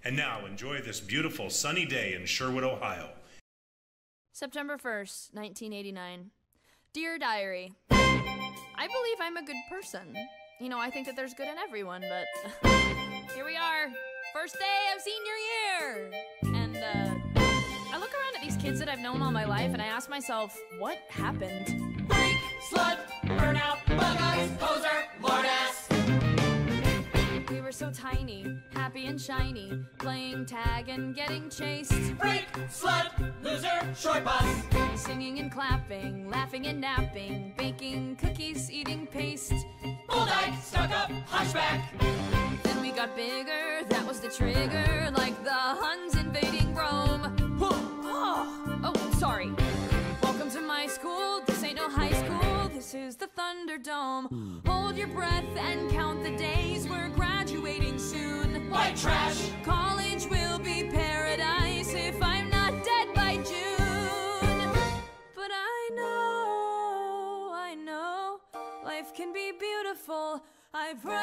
And now, enjoy this beautiful sunny day in Sherwood, Ohio. September 1st, 1989. Dear Diary, I believe I'm a good person. You know, I think that there's good in everyone, but here we are, first day of senior year. And I look around at these kids that I've known all my life, and I ask myself, what happened? Freak, slut, burnout, bug eyes, poser, lord ass. We were so tiny, happy and shiny, playing tag and getting chased. Freak, slut, loser, short bus. Singing and clapping, laughing and napping, baking cookies, eating paste. Bull dyke, stuck up, hunchback. Then we got bigger, that was the trigger, like the Huns invading Rome. Oh, sorry. Welcome to my school, this ain't no high school, this is the Thunderdome. Hold your breath and count the days, we're graduating soon. White trash. College will be paradise if I'm not dead by June. But I know, life can be beautiful. I pray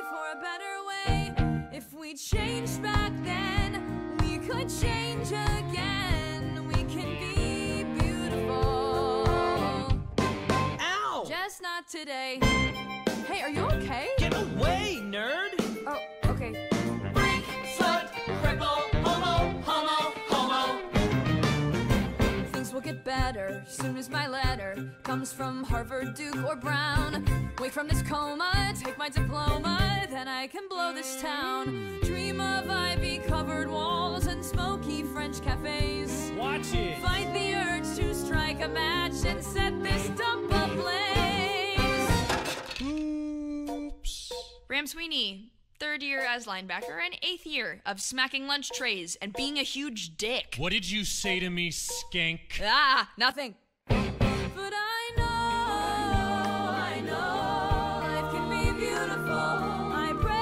for a better way. If we changed back then, we could change again. We can be beautiful. Ow! Just not today. Hey, are you okay? Get away, nerd! Oh, okay. Freak, slut, cripple, homo. Things will get better soon as my letter comes from Harvard, Duke, or Brown. Wake from this coma, take my diploma, then I can blow this town. Dream of ivy-covered walls and smoky French cafes. Watch it! Fight the urge to strike a match and set this dump ablaze. Oops. Bram Sweeney, 3rd year as linebacker and 8th year of smacking lunch trays and being a huge dick. What did you say to me, skank? Ah, nothing. But I know, life can be beautiful. I pray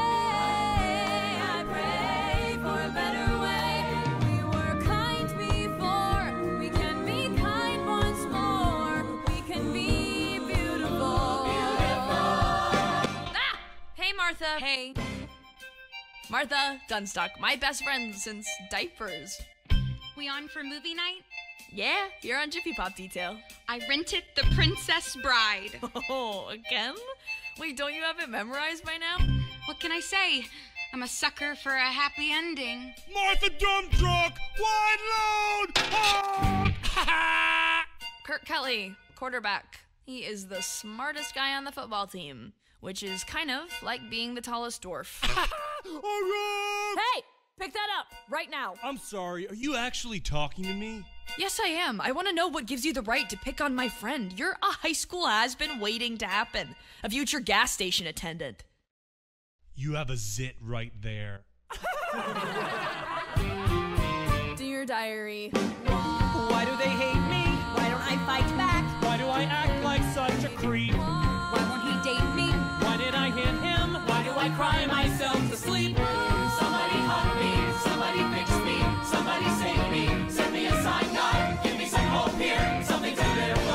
for a better way. We were kind before, we can be kind once more. We can be beautiful. Ah! Hey, Martha. Hey. Martha Dunstock, my best friend since diapers. We on for movie night? Yeah, you're on Jiffy Pop Detail. I rented The Princess Bride. Oh, again? Wait, don't you have it memorized by now? What can I say? I'm a sucker for a happy ending. Martha Dump Truck! Wide load! Oh! Kurt Kelly, quarterback. He is the smartest guy on the football team, which is kind of like being the tallest dwarf. Hey! Pick that up, right now. I'm sorry, are you actually talking to me? Yes, I am. I want to know what gives you the right to pick on my friend. You're a high school has-been waiting to happen. A future gas station attendant. You have a zit right there. Dear Diary. Why do they hate me? Why don't I fight back? Why do I act like such a creep? Why won't he date me? Why did I hit him? Why do I cry myself to sleep? Somebody hug me, somebody fix me, somebody save me, send me a sign, God, give me some hope here, something to live for.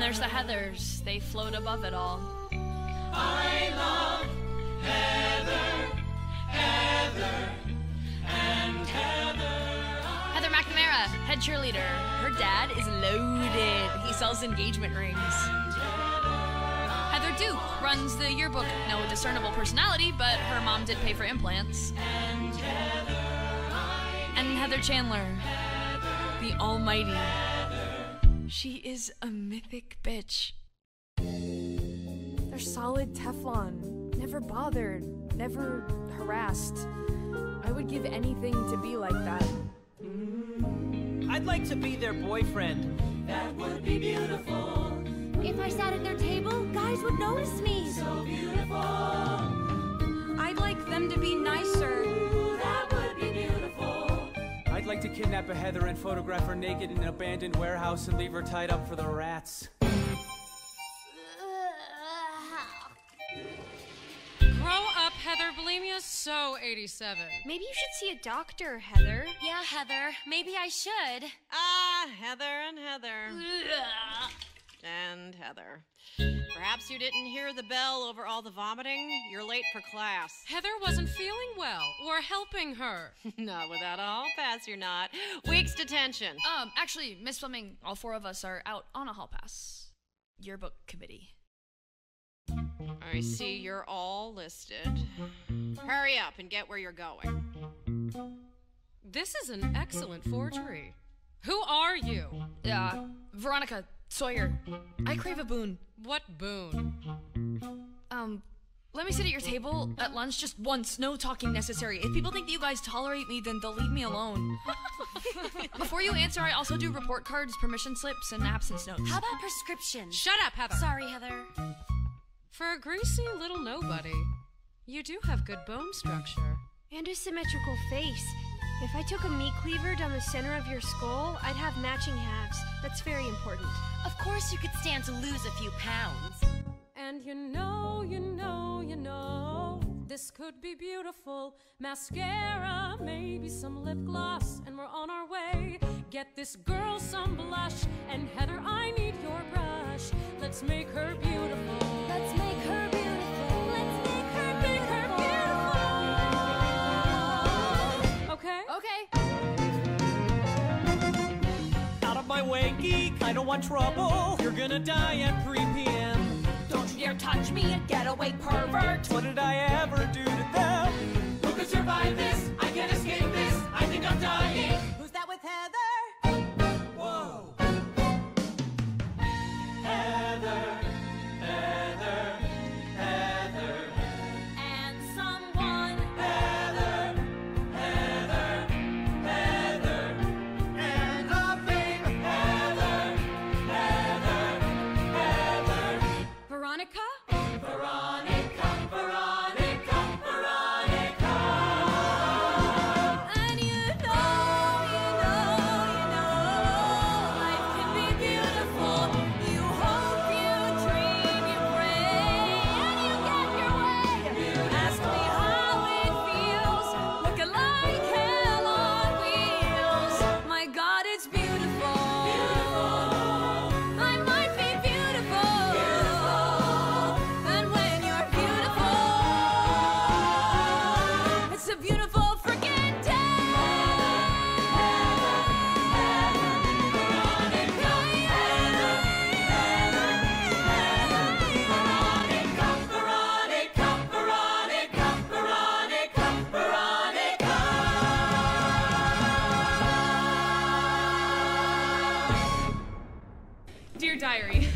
There's the Heathers. They float above it all. I love Heather, Heather, and Heather. Heather McNamara, head cheerleader. Her dad is loaded. He sells engagement rings. Heather Duke runs the yearbook. No discernible personality, but her mom did pay for implants. And Heather Chandler, the almighty. She is a mythic bitch. They're solid Teflon. Never bothered. Never harassed. I would give anything to be like that. I'd like to be their boyfriend. That would be beautiful, If I sat at their table, guys would notice me. so beautiful. I'd like them to be nicer. That would be beautiful. I'd like to kidnap a Heather and photograph her naked in an abandoned warehouse and leave her tied up for the rats. Grow up, Heather. Bulimia's so 87. Maybe you should see a doctor, Heather. Yeah, Heather. Maybe I should. Ah, Heather and Heather. And Heather. Perhaps you didn't hear the bell over all the vomiting. You're late for class. Heather wasn't feeling well. We're helping her. Not without a hall pass, you're not. Week's detention. Actually, Miss Fleming, all four of us are out on a hall pass. Yearbook committee. I see you're all listed. Hurry up and get where you're going. This is an excellent forgery. Who are you? Veronica Sawyer. I crave a boon. What boon? Let me sit at your table at lunch just once. No talking necessary. If people think that you guys tolerate me, then they'll leave me alone. Before you answer, I also do report cards, permission slips, and absence notes. How about prescription? Shut up, Heather. Sorry, Heather. For a greasy little nobody, you do have good bone structure. And a symmetrical face. If I took a meat cleaver down the center of your skull, I'd have matching halves. That's very important. Of course you could stand to lose a few pounds. And you know, this could be beautiful. Mascara, maybe some lip gloss, and we're on our way. Get this girl some blush, and Heather, I need your brush. Let's make her beautiful. Let's make her beautiful. Let's make her beautiful. Okay? Okay. Out of my way, geek. I don't want trouble. You're gonna die at 3 p.m. Don't you dare touch me, get away, pervert. What did I ever do to them? Who could survive this? I can't escape this. I think I'm dying. Who's that with Heather? Whoa. Heather, Heather, Heather. And someone. Heather, Heather, Heather. And a big Heather, Heather, Heather. Veronica? Veronica, Veronica, Veronica. And you know Dear Diary,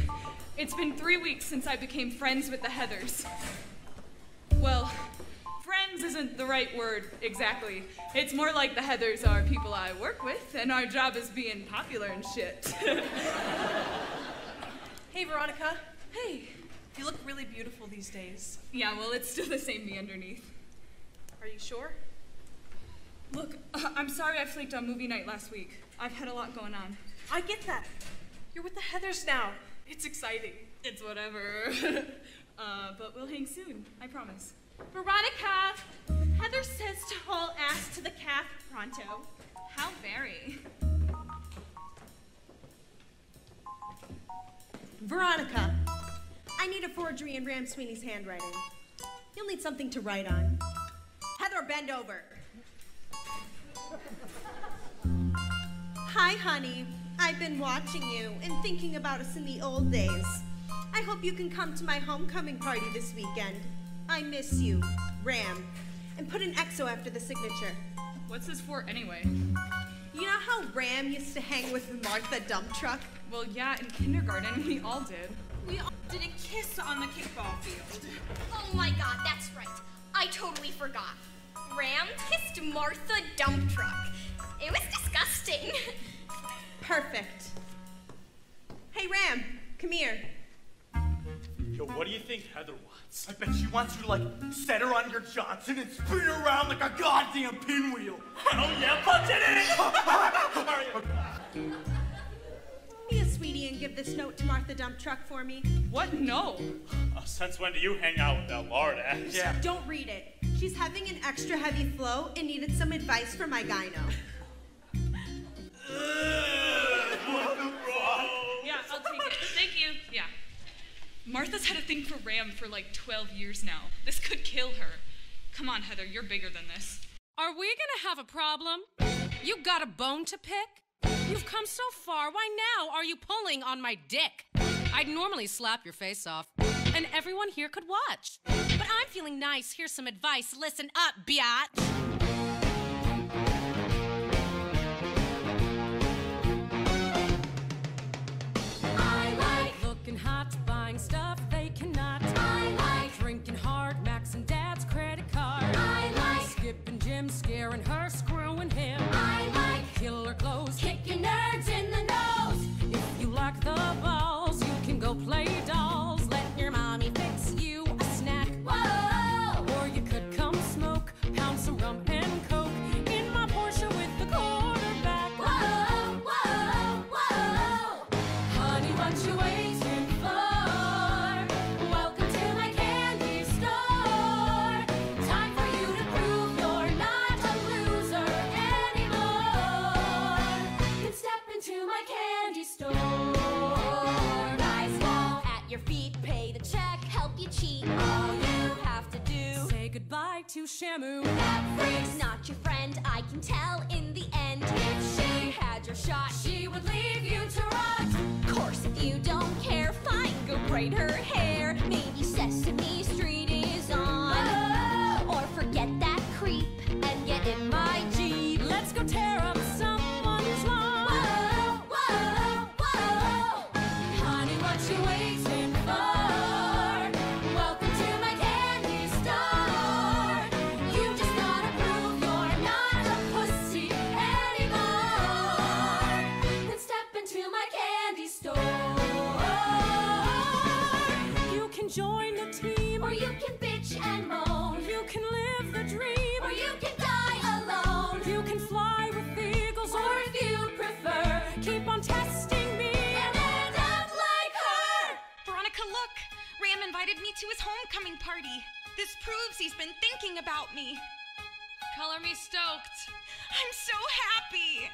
it's been 3 weeks since I became friends with the Heathers. Well, friends isn't the right word exactly. It's more like the Heathers are people I work with, and our job is being popular and shit. Hey, Veronica. Hey. You look really beautiful these days. Yeah, well, it's still the same me underneath. Are you sure? Look, I'm sorry I flaked on movie night last week. I've had a lot going on. I get that. You're with the Heathers now. It's exciting. It's whatever. But we'll hang soon, I promise. Veronica! Heather says to haul ass to the calf pronto. How very. Veronica, I need a forgery in Ram Sweeney's handwriting. You'll need something to write on. Heather, bend over. Hi, honey. I've been watching you and thinking about us in the old days. I hope you can come to my homecoming party this weekend. I miss you, Ram. And put an XO after the signature. What's this for anyway? You know how Ram used to hang with Martha Dump Truck? Well, yeah, in kindergarten, we all did. We all did a kiss on the kickball field. Oh my god, that's right. I totally forgot. Ram kissed Martha Dump Truck. It was disgusting. Perfect. Hey, Ram, come here. Yo, what do you think Heather wants? I bet she wants you to, like, set her on your Johnson and spin her around like a goddamn pinwheel. Oh, yeah, punch it in! Be a sweetie and give this note to Martha Dump Truck for me. What? No. Since when do you hang out with that lard ass? Yeah. Don't read it. She's having an extra heavy flow and needed some advice from my gyno. Yeah, I'll take it. Thank you. Yeah. Martha's had a thing for Ram for like 12 years now. This could kill her. Come on, Heather, you're bigger than this. Are we gonna have a problem? You got a bone to pick? You've come so far. Why now are you pulling on my dick? I'd normally slap your face off, and everyone here could watch. But I'm feeling nice. Here's some advice. Listen up, biatch. I like looking hot, buying stuff they cannot. I like drinking hard, maxing dad's credit card. I like skipping gym, scaring her, screwing him. I like killer clothes, kicking nerds in the nose. If you like the balls, you can go play dolls. Let your mommy fix you a snack. Whoa! Or you could come smoke, pound some rum and coke in my Porsche with the quarterback. Whoa, whoa, whoa! Honey, what you waiting for? Welcome to my candy store. Time for you to prove you're not a loser anymore. Then step into my candy store. Nice wall at your feet, pay the check, help you cheat. All you have to do, say goodbye to Shamu. That freak's not your friend, I can tell in the end. If she had your shot, she would leave you to rot. Course, if you don't care, fine, go braid her hair. Maybe Sesame Street is on. Or forget that creep and get in my Jeep. Let's go tear up someone's lawn. Whoa, whoa, whoa. Honey, what you waiting for? Welcome to my candy store. You just gotta prove you're not a pussy anymore. Then step into my candy store. You can join the team, or you can bitch and moan. You can live the dream, or you can die alone. You can fly with eagles, or if you prefer, keep on testing me and end up like her. Veronica, look! Ram invited me to his homecoming party. This proves he's been thinking about me. Color me stoked. I'm so happy!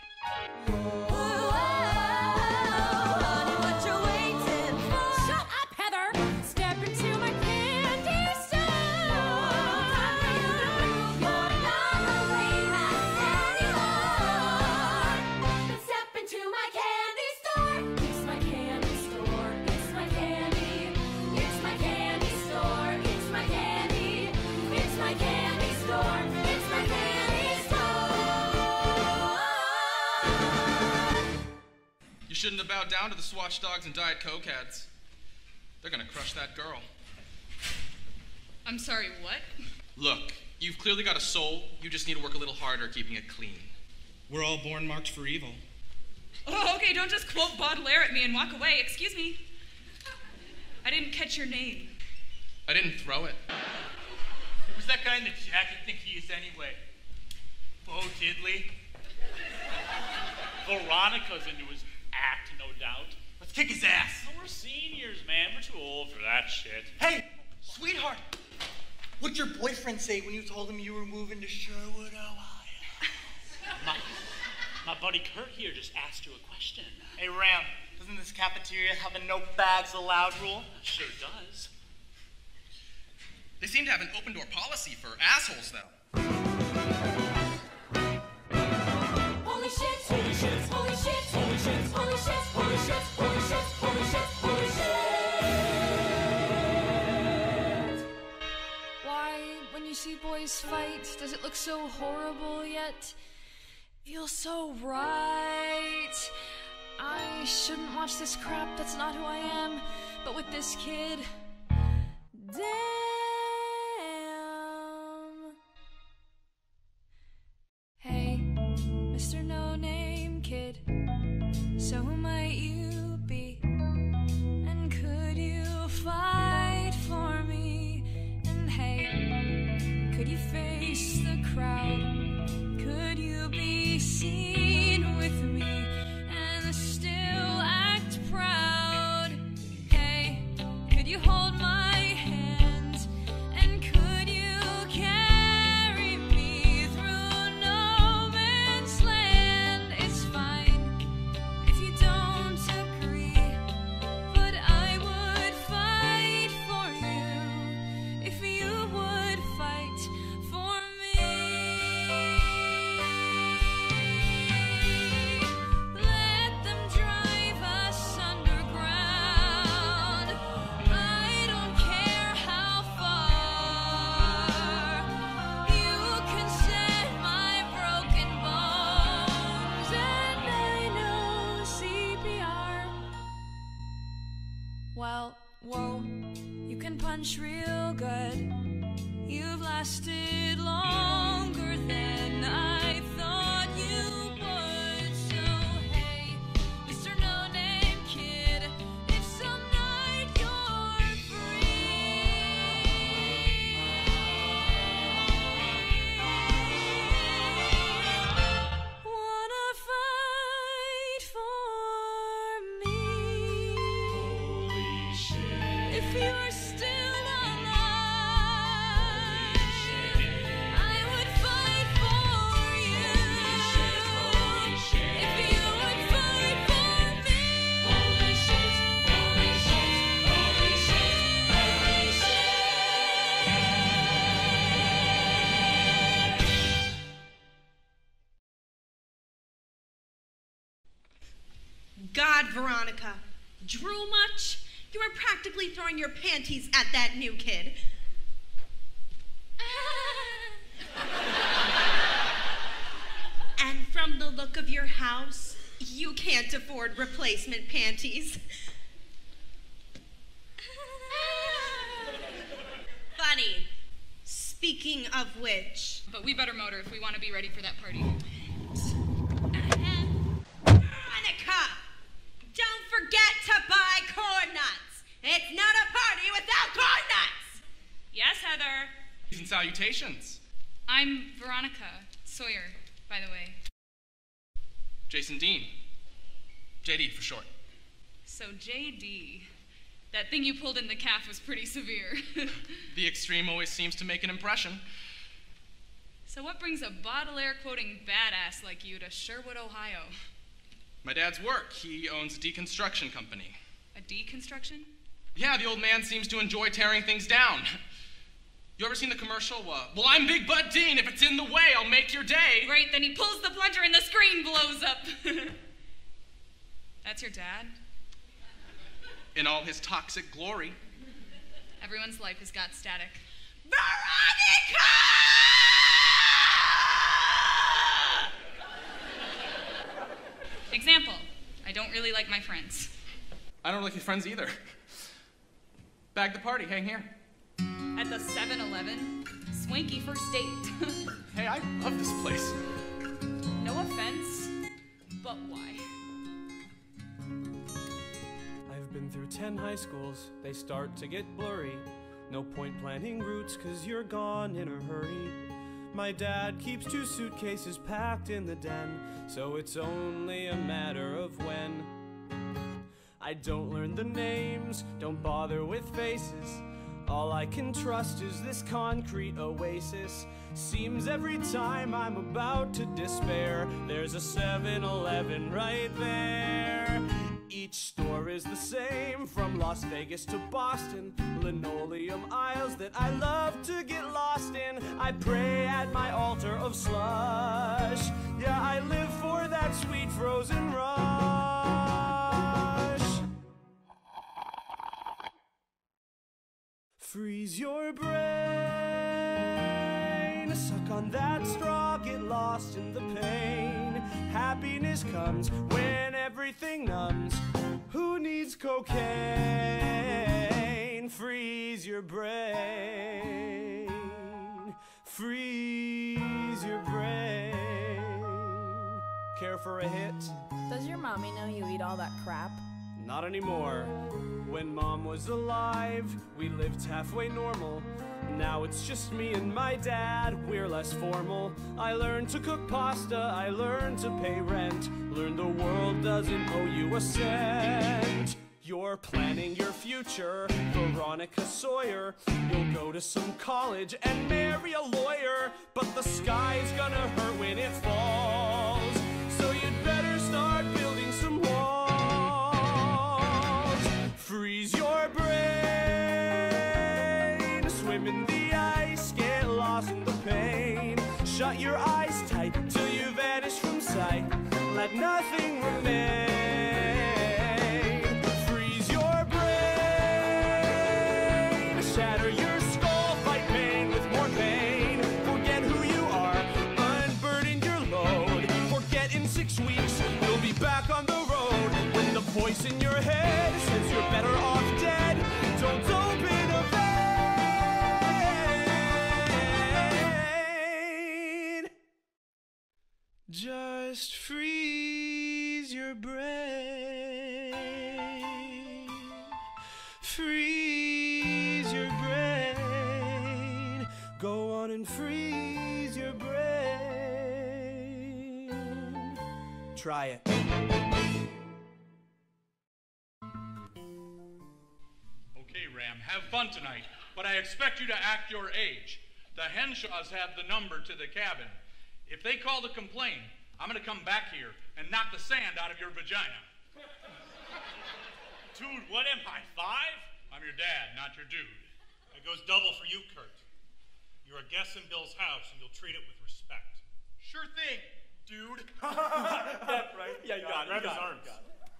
Honey, what you waiting for? Shut up, Heather! Step into my candy store. Time for you to prove you're not a lame ass anymore. Then step into my candy store. It's my candy store. It's my candy. It's my candy store. It's my candy. It's my candy store. It's my candy store. shouldn't have bowed down to the Swatch Dogs and Diet Coke heads. They're gonna crush that girl. I'm sorry, what? Look, you've clearly got a soul. You just need to work a little harder keeping it clean. We're all born marked for evil. Oh, okay, don't just quote Baudelaire at me and walk away. Excuse me. I didn't catch your name. I didn't throw it. Who's that guy in the jacket think he is anyway? Bo Diddley? Veronica's into his act, no doubt. Let's kick his ass. Oh, we're seniors, man. We're too old for that shit. Hey, sweetheart. What'd your boyfriend say when you told him you were moving to Sherwood, Ohio? My buddy Kurt here just asked you a question. Hey, Ram, doesn't this cafeteria have a no bags allowed rule? Sure does. They seem to have an open door policy for assholes, though. Holy shit, holy shit, holy shit, holy shit, holy shit, holy shit, holy shit, holy shit, holy shit. Why, when you see boys fight, does it look so horrible yet feel so right? I shouldn't watch this crap, that's not who I am. But with this kid, damn. Hey, Mr. No-Name Kid, so who might you be? And could you fight for me? And hey, could you face the crowd? Could you be seen with me and still act proud? Hey, could you hold my hand? And could you carry me through no man's land? It's fine if you don't agree, but I would fight for you if you would fight for me. Let them drive us underground. I don't care how far. You can set my broken bones, and I know CPR. Well, whoa, you can punch real good. You've lasted longer than I thought you would. So hey, Mr. No-Name Kid, if some night you're free, wanna fight for me? Holy shit. If you're still alive, I would fight for you. Holy shit. If you would fight for me. Holy shit, holy shit, holy shit, holy shit. God, Veronica. Drool much? You were practically throwing your panties at that new kid. And from the look of your house, you can't afford replacement panties. Funny. Speaking of which. But we better motor if we want to be ready for that party. Veronica! Don't forget to buy corn nuts. It's not a party without corn nuts. Yes, Heather. And salutations. I'm Veronica Sawyer, by the way. Jason Dean. JD for short. So JD, that thing you pulled in the calf was pretty severe. The extreme always seems to make an impression. So what brings a Baudelaire quoting badass like you to Sherwood, Ohio? My dad's work. He owns a deconstruction company. A deconstruction? Yeah, the old man seems to enjoy tearing things down. You ever seen the commercial? Well, I'm Big Bud Dean. If it's in the way, I'll make your day. Great, then he pulls the plunger and the screen blows up. That's your dad? In all his toxic glory. Everyone's life has got static. Veronica! Example, I don't really like my friends. I don't like your friends either. Bag the party, hang here. At the 7-Eleven, swanky first date. Hey, I love this place. No offense, but why? I've been through 10 high schools, they start to get blurry. No point planning routes, cause you're gone in a hurry. My dad keeps 2 suitcases packed in the den, so it's only a matter of when. I don't learn the names, don't bother with faces. All I can trust is this concrete oasis. Seems every time I'm about to despair, there's a 7-Eleven right there. Each store is the same, from Las Vegas to Boston. Linoleum aisles that I love to get lost in. I pray at my altar of slush. Yeah, I live for that sweet frozen rush. Freeze your brain, suck on that straw, get lost in the pain. Happiness comes when everything numbs. Who needs cocaine? Freeze your brain, freeze your brain. Care for a hit? Does your mommy know you eat all that crap? Not anymore. When Mom was alive, we lived halfway normal. Now it's just me and my dad, we're less formal. I learned to cook pasta, I learned to pay rent. Learned the world doesn't owe you a cent. You're planning your future, Veronica Sawyer. You'll go to some college and marry a lawyer. But the sky's gonna hurt when it falls, so you'd better start building some walls. Freeze your brain, swim in the ice, get lost in the pain. Shut your eyes tight till you vanish from sight. Let nothing remain. Freeze your brain, shatter your skull, fight pain with more pain. Forget who you are, unburden your load. Forget in 6 weeks you'll be back on the road. When the voice in your head says you're better off dead, don't open a vein. Just freeze your brain. Freeze your brain. Go on and freeze your brain. Try it. Okay, Ram, have fun tonight, but I expect you to act your age. The Henshaws have the number to the cabin. If they call to complain, I'm gonna come back here and knock the sand out of your vagina. Dude, what am I, 5? I'm your dad, not your dude. That goes double for you, Kurt. You're a guest in Bill's house, and you'll treat it with respect. Sure thing, dude. Right? Yeah, you got it. Grab his arms.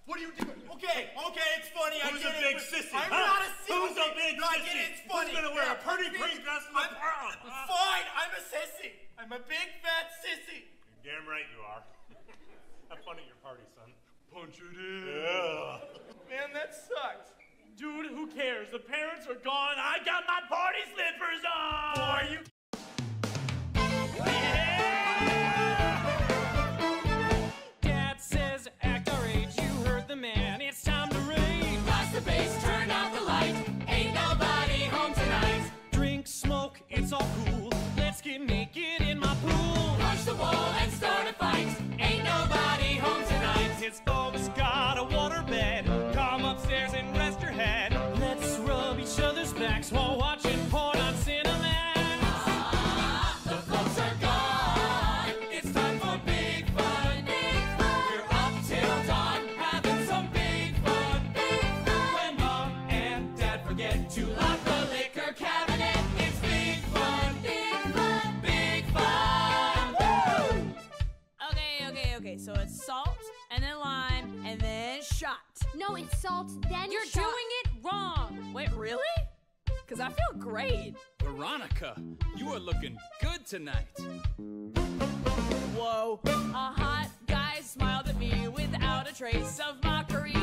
What are you doing? Okay, it's funny. Who's a big sissy? I'm huh? not a sissy. Who's a big no, I sissy? get it. It's funny. Who's gonna wear a pretty green dress in the parlor? Fine, I'm a sissy. I'm a big fat sissy. You're damn right you are. Have fun at your party, son. Punch it in. Yeah. Man, that sucks. Dude, who cares? The parents are gone. I got my party slippers on. Boy, you. Dad says act our age, you heard the man, it's time to rave. Blast the bass, turn out the light. Ain't nobody home tonight. Drink, smoke, it's all cool. Let's get naked in my pool. Punch the wall and start a fight. Ain't nobody home tonight. His folks got a waterbed. Come upstairs and rest your head. Let's rub each other's backs while watching porn on Cinemax. The folks are gone. It's time for big fun. We're up till dawn, having some big fun. When Mom and Dad forget to lock the liquor cabinet, it's big fun. Big fun. Woo! Okay, so it's salt, and then lime, and then shot. No, it's salt, then You're shot. doing it wrong. Wait, really? Because I feel great. Veronica, you are looking good tonight. Whoa. A hot guy's smiled at me without a trace of mockery.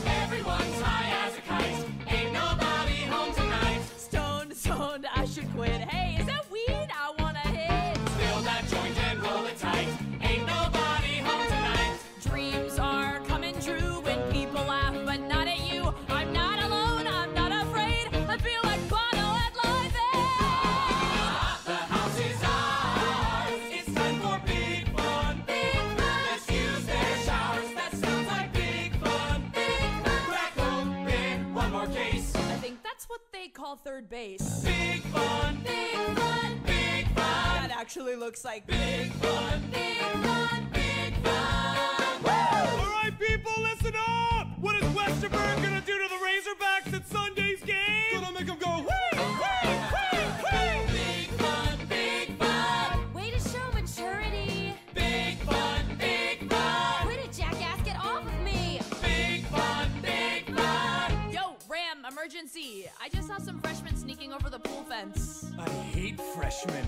Everyone's high as a kite. Ain't nobody home tonight. Stoned, I should quit. Hey, is that weed? I wanna hit. Fill that joint and roll it tight. Ain't nobody home tonight. Dreams are coming true when people laugh, but not at you. I'm not alone, I'm not afraid. I feel like Bono at Live Aid. The house is ours. It's time for big fun. Big fun. Let's use their showers. That sounds like big fun. Big fun. Crack open one more case. I think that's what they call third base. Big fun. Big fun. Big fun. That actually looks like big fun. Big fun. Big fun. All right, people, listen up! What is Westerberg gonna do to the Razorbacks at Sunday's game? Gonna make them go, whee, whee, whee, whee! Big fun. Big fun. Way to show maturity. Big fun. Big fun. Way to jackass get off of me. Big fun. Big fun. Yo, Ram, emergency. I just saw some freshmen sneaking over the pool fence. I hate freshmen.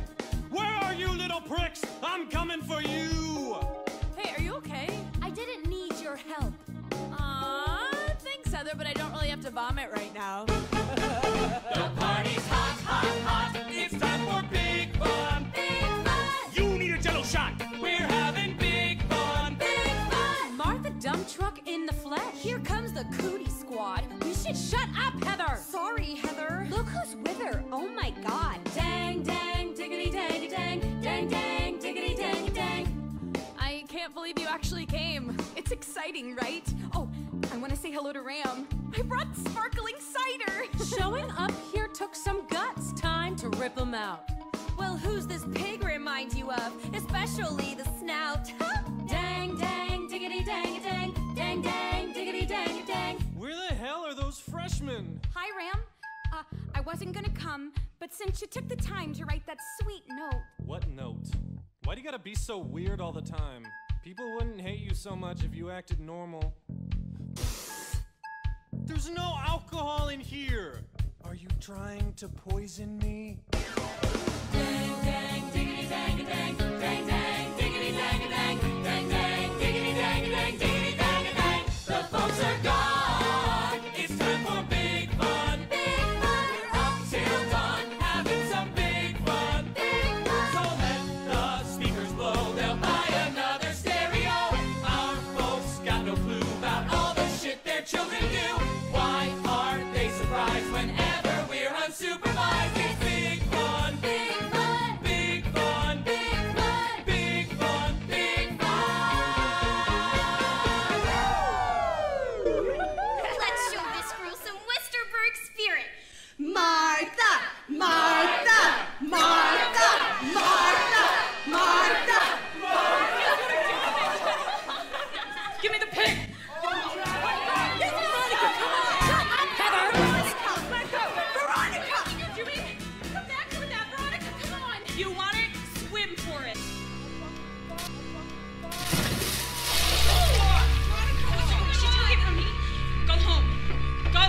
Where are you, little pricks? I'm coming for you! Hey, are you okay? I didn't need your help. Thanks, Heather, but I don't really have to vomit right now. The party's hot, hot, hot. It's time for big fun. Big fun. You need a Jello shot! We're having big fun. Big fun. Martha Dump Truck in the flesh. Here comes the cootie squad. You should shut up, Heather. Sorry, Heather. Look who's with her. Oh my god. Dang, dang, diggity, dang, dang, dang, dang, diggity, dang, dang. I can't believe you actually came. It's exciting, right? Oh, I want to say hello to Ram. I brought sparkling cider. Showing up here took some guts. Time to rip them out. Well, who's this pig remind you of? Especially the snout. Dang, dang, diggity, dang, dang, dang, dang, diggity, dang, dang. Where the hell are those freshmen? Hi, Ram. I wasn't gonna come, but since you took the time to write that sweet note. What note? Why do you gotta be so weird all the time? People wouldn't hate you so much if you acted normal. There's no alcohol in here! Are you trying to poison me? Dang, dang, diggity, dang, dang, dang, dang, diggity, dang, dang, dang, dang, diggity, dang, dang, diggity, dang, dang. The folks are gone. It's time for big fun. Big fun. We're up till dawn, having some big fun. Big fun. So let the speakers blow. They'll buy another stereo. Our folks got no clue about all the shit their children do. Why aren't they surprised whenever we're unsupervised? It's big fun. Big fun. Big fun. Big fun. Big fun. Big fun. Let's show this girl some Westerberg spirit. Martha! Martha! Martha! Martha! Martha! Give me the pig! Veronica! Jimmy, come back with that, Veronica, come on! You want it? Swim for it! What you taking from me? Go home. Go!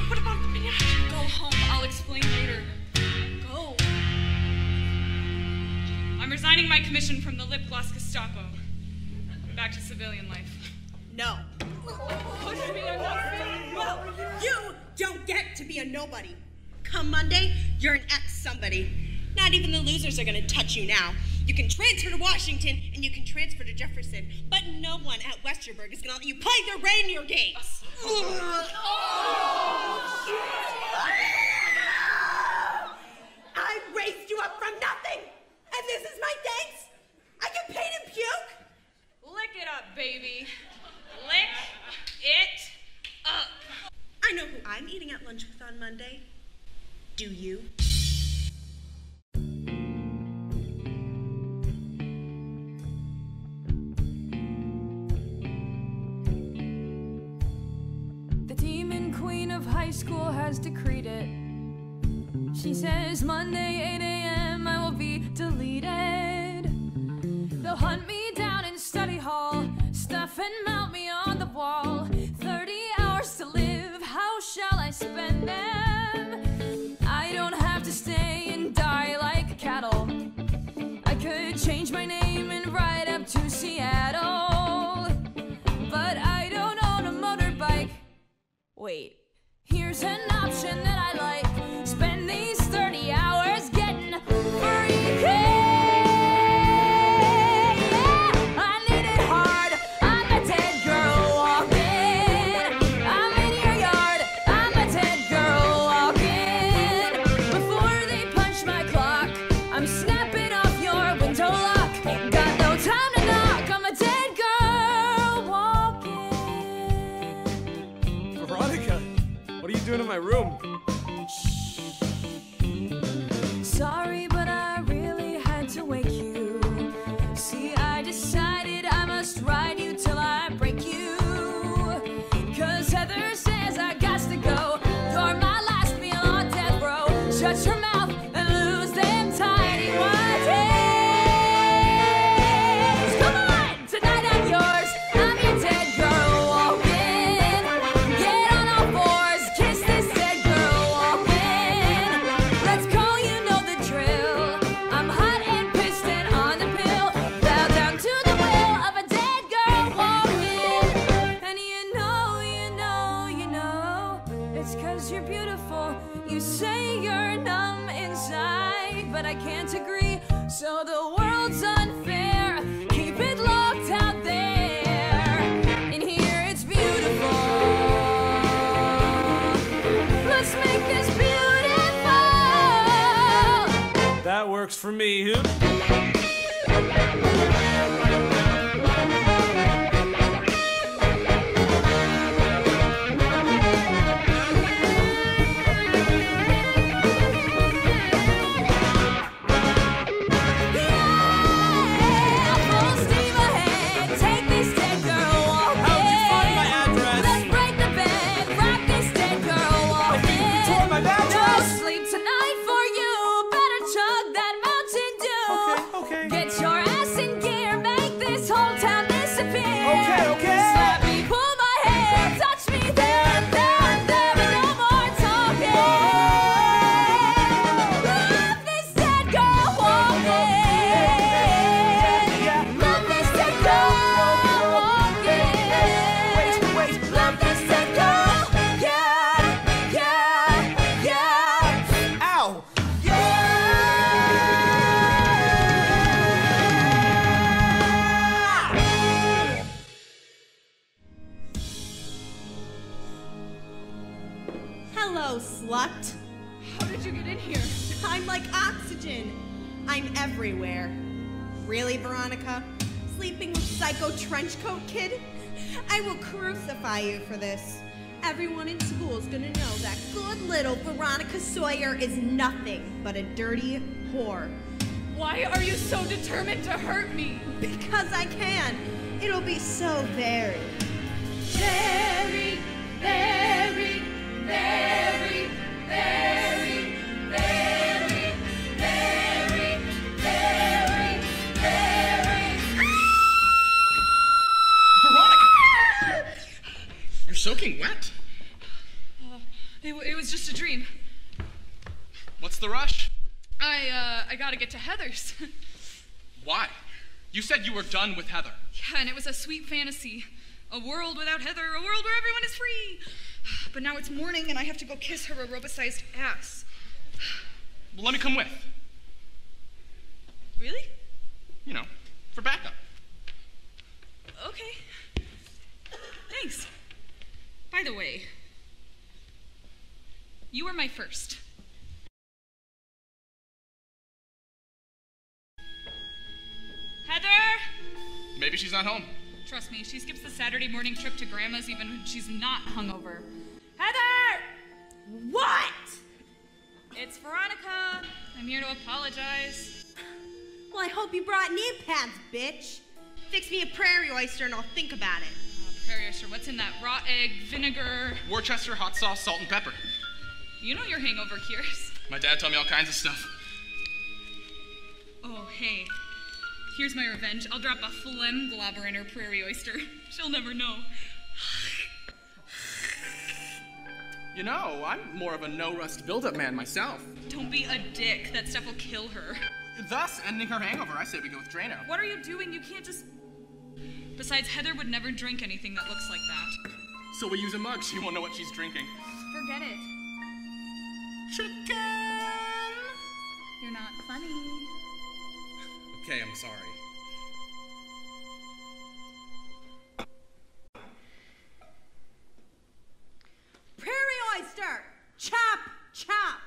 What about the banana? Go home, I'll explain later. Go. I'm resigning my commission from the lip gloss Gestapo. Back to civilian life. No. Push me, I'm not feeling well. You don't get to be a nobody. Come Monday, you're an ex-somebody. Not even the losers are gonna touch you now. You can transfer to Washington and you can transfer to Jefferson, but no one at Westerberg is gonna let you play the reindeer games. I raised you up from nothing, and this is my thanks. I get paid in puke. Lick it up, baby. Lick it up. I know who I'm eating at lunch with on Monday. Do you? The demon queen of high school has decreed it. She says Monday 8 a.m. I will be deleted. They'll hunt me down in study hall, stuff and mount me on the wall. 30 hours to live, how shall I spend them? I don't have to stay and die like cattle. I could change my name and ride up to Seattle. Wait, here's an option that I like. Spend these 30 hours getting freaky. Yeah, I need it hard. I'm a dead girl walking. I'm in your yard. I'm a dead girl walking. Before they punch my clock, I'm snapping off your window lock. Got no time to knock. I'm a dead girl walking. Veronica, what are you doing in my room? Sorry, but I really had to wake you. See, I decided I must ride you till I break you. 'Cause Heather says I got to go. You're my last meal on death row. Shut your mouth and lose them tiny white days. Come on, tonight I'm yours. I'm your dead girl walking. Get on all fours, kiss this dead girl walking. Let's go, you know the drill. I'm hot and pissed and on the pill. Bow down to the will of a dead girl walking. And you know, it's 'cause you're beautiful. You say you're numb inside, but I can't agree. So the world's unfair. Keep it locked out there. In here it's beautiful. Let's make this beautiful. That works for me. Full steam ahead. Take this dead girl walking. How'd you find my address? Let's break the bed. Rock this dead girl walking. tore my mattress. No sleep tonight for you. Better chug that Mountain Dew. Okay. Get your ass in gear. Make this whole town disappear. Okay. Slap me, pull my hair. Touch me there and there and there. But no more talking. Love this dead girl walking. Love this dead girl walking. Love this dead girl. Yeah. Ow! Hello, slut. How did you get in here? I'm like oxygen. I'm everywhere. Really, Veronica? Sleeping with Psycho Trenchcoat Kid? I will crucify you for this. Everyone in school's gonna know that good little Veronica Sawyer is nothing but a dirty whore. Why are you so determined to hurt me? Because I can. It'll be so very, very, very, very, very, very, very, very, very. Veronica! You're soaking wet. It was just a dream. What's the rush? I gotta get to Heather's. Why? You said you were done with Heather. Yeah, and it was a sweet fantasy. A world without Heather, a world where everyone is free. But now it's morning and I have to go kiss her aerobicized ass. Well, let me come with. Really? You know, for backup. Okay. Thanks. By the way, you were my first. Heather! Maybe she's not home. Trust me, she skips the Saturday morning trip to Grandma's even when she's not hungover. Heather! What? It's Veronica. I'm here to apologize. Well, I hope you brought knee pads, bitch. Fix me a prairie oyster and I'll think about it. Prairie oyster, what's in that? Raw egg, vinegar. Worcester hot sauce, salt, and pepper. You know your hangover cures. My dad told me all kinds of stuff. Oh, hey. Here's my revenge. I'll drop a phlegm globber in her prairie oyster. She'll never know. You know, I'm more of a no-rust build-up man myself. Don't be a dick. That stuff will kill her. Thus, ending her hangover, I say we go with Drano. What are you doing? You can't just... Besides, Heather would never drink anything that looks like that. So we use a mug. She won't know what she's drinking. Forget it. Chicken! You're not funny. Okay, I'm sorry. Prairie oyster! Chop! Chop!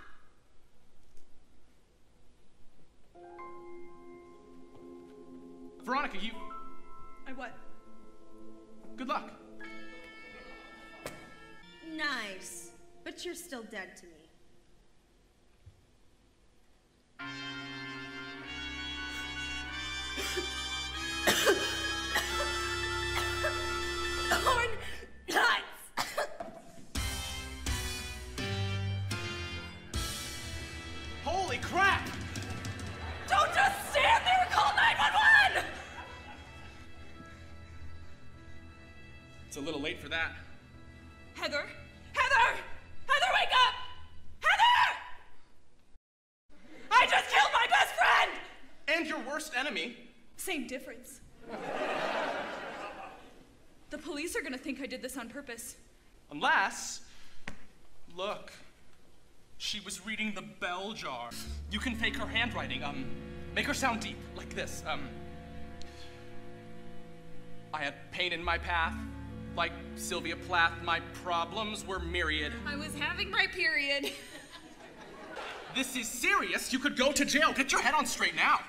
Veronica, you... I what? Good luck. Nice. But you're still dead to me. Corn nuts! Holy crap! Don't just stand there! Call 911! It's a little late for that. Heather! Heather! Heather, wake up! Heather! I just killed my best friend! And your worst enemy. Same difference. The police are gonna think I did this on purpose. Unless... Look. She was reading the bell jar. You can fake her handwriting. Make her sound deep, like this. I had pain in my path. Like Sylvia Plath, my problems were myriad. I was having my period. This is serious. You could go to jail. Get your head on straight now.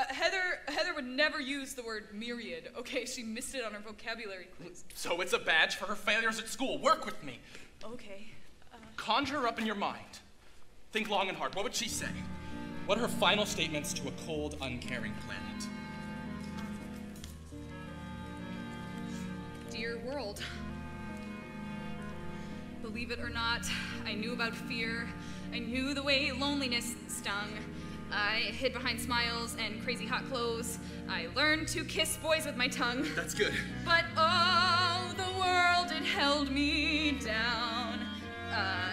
Heather would never use the word myriad. Okay, she missed it on her vocabulary quiz. So it's a badge for her failures at school. Work with me. Okay. Conjure up in your mind. Think long and hard. What would she say? What are her final statements to a cold, uncaring planet? Dear world. Believe it or not, I knew about fear. I knew the way loneliness stung. I hid behind smiles and crazy hot clothes. I learned to kiss boys with my tongue. That's good. But oh, the world, it held me down.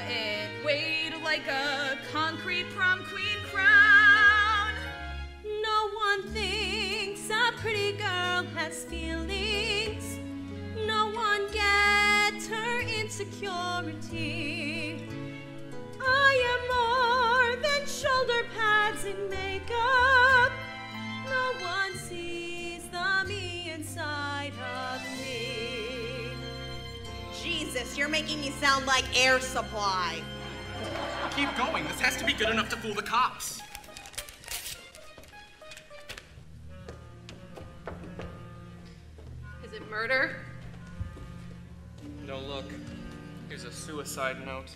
It weighed like a concrete prom queen crown. No one thinks a pretty girl has feelings. No one gets her insecurity. I am more than shoulder pads and makeup. No one sees the me inside of me. Jesus, you're making me sound like Air Supply. Keep going. This has to be good enough to fool the cops. Is it murder? No, look. Here's a suicide note.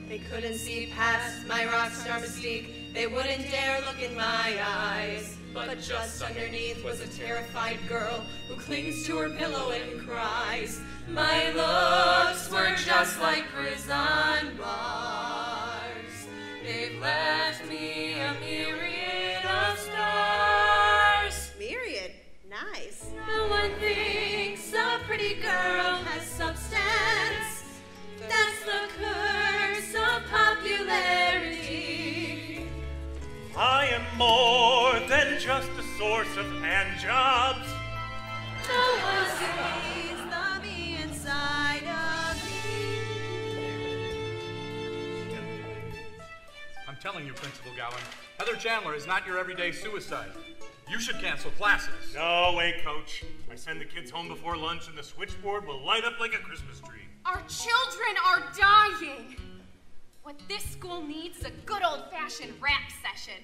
They couldn't see past my rock star mystique. They wouldn't dare look in my eyes. But just underneath was a terrified girl who clings to her pillow and cries. My looks were just like prison bars. They've left me a myriad of stars. Myriad? Nice. No one thinks a pretty girl has substance. That's the curse of popularity. I am more than just a source of hand jobs. No one sees the me inside of me. I'm telling you, Principal Gowan, Heather Chandler is not your everyday suicide. You should cancel classes. No way, Coach. I send the kids home before lunch and the switchboard will light up like a Christmas tree. Our children are dying. What this school needs is a good old-fashioned rap session.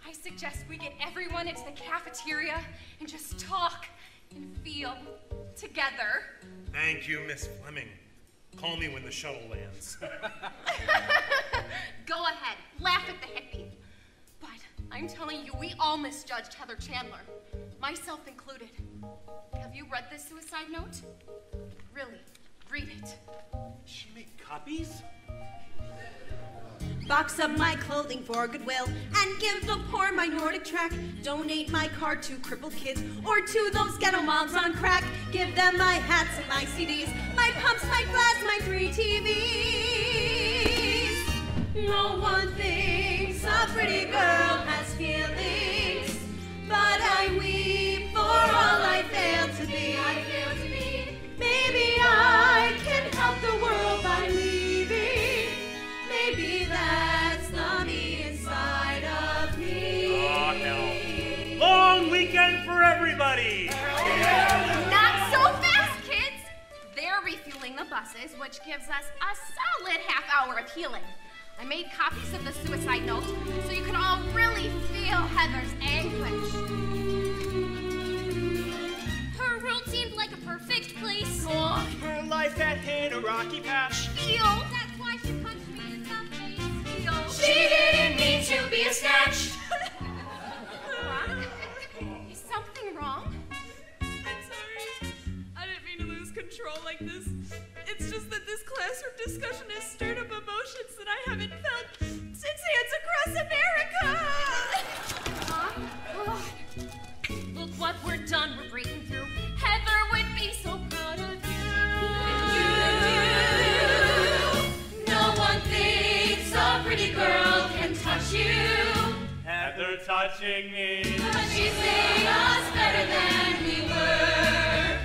I suggest we get everyone into the cafeteria and just talk and feel together. Thank you, Miss Fleming. Call me when the shuttle lands. Go ahead, laugh at the hippie. But I'm telling you, we all misjudged Heather Chandler, myself included. Have you read this suicide note? Really, read it. She make copies? Box up my clothing for Goodwill and give the poor my Nordic track. Donate my car to crippled kids or to those ghetto moms on crack. Give them my hats and my CDs, my pumps, my glass, my 3 TVs. No one thinks a pretty girl has feelings, but I weep for all I failed to be. for everybody! Not so fast, kids! They're refueling the buses, which gives us a solid half hour of healing. I made copies of the suicide note so you can all really feel Heather's anguish. Her world seemed like a perfect place. Her life had hit a rocky patch. Feel. That's why she punched me in the face. Feel. She didn't mean to be a snatch. Is something wrong? I'm sorry. I didn't mean to lose control like this. It's just that this classroom discussion has stirred up emotions that I haven't felt since Hands Across America. Look what we're done. We're breaking through. Heather would be so proud of you. No one thinks a pretty girl can touch you. Heather touching me. But she's made us better than we were.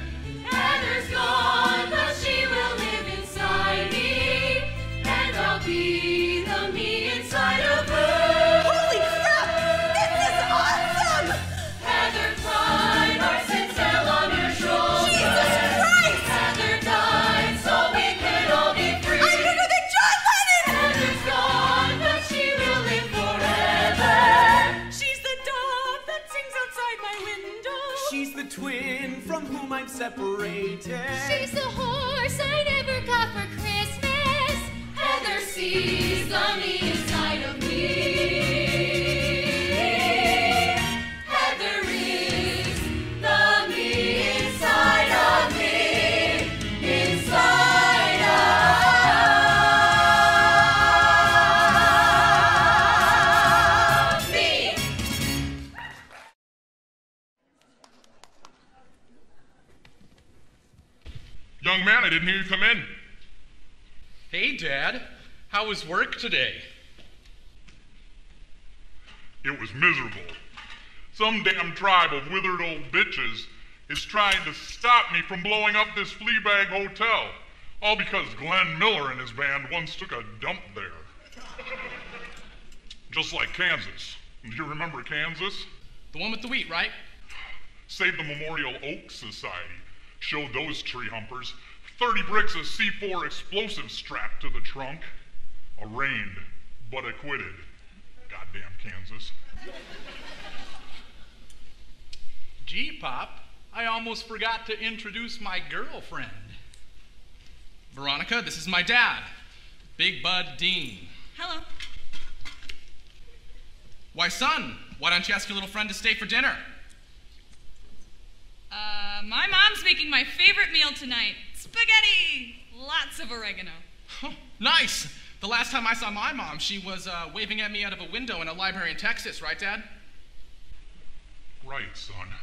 Heather's gone, but she will live inside me. And I'll be the me inside of her. Holy crap! This is awesome! Heather cried, our sins fell on her shoulders. Jesus Christ! Heather died so we could all be free. I'm bigger than John Lennon! Heather's gone, but she will live forever. She's the dog that sings outside my window. She's the twin from whom I'm separated. She's the horse I never got for Christmas. Heather sees the me inside of me. Heather is the me inside of me. Inside of me. Young man, I didn't hear you come in. Hey, Dad. How was work today? It was miserable. Some damn tribe of withered old bitches is trying to stop me from blowing up this Fleabag hotel. All because Glenn Miller and his band once took a dump there. Just like Kansas. Do you remember Kansas? The one with the wheat, right? Save the Memorial Oak Society showed those tree humpers 30 bricks of C4 explosives strapped to the trunk. Arraigned, but acquitted. Goddamn Kansas. Gee, Pop, I almost forgot to introduce my girlfriend. Veronica, this is my dad, Big Bud Dean. Hello. Why, son, why don't you ask your little friend to stay for dinner? My mom's making my favorite meal tonight. Spaghetti! Lots of oregano. Nice! The last time I saw my mom, she was waving at me out of a window in a library in Texas, right, Dad? Right, son.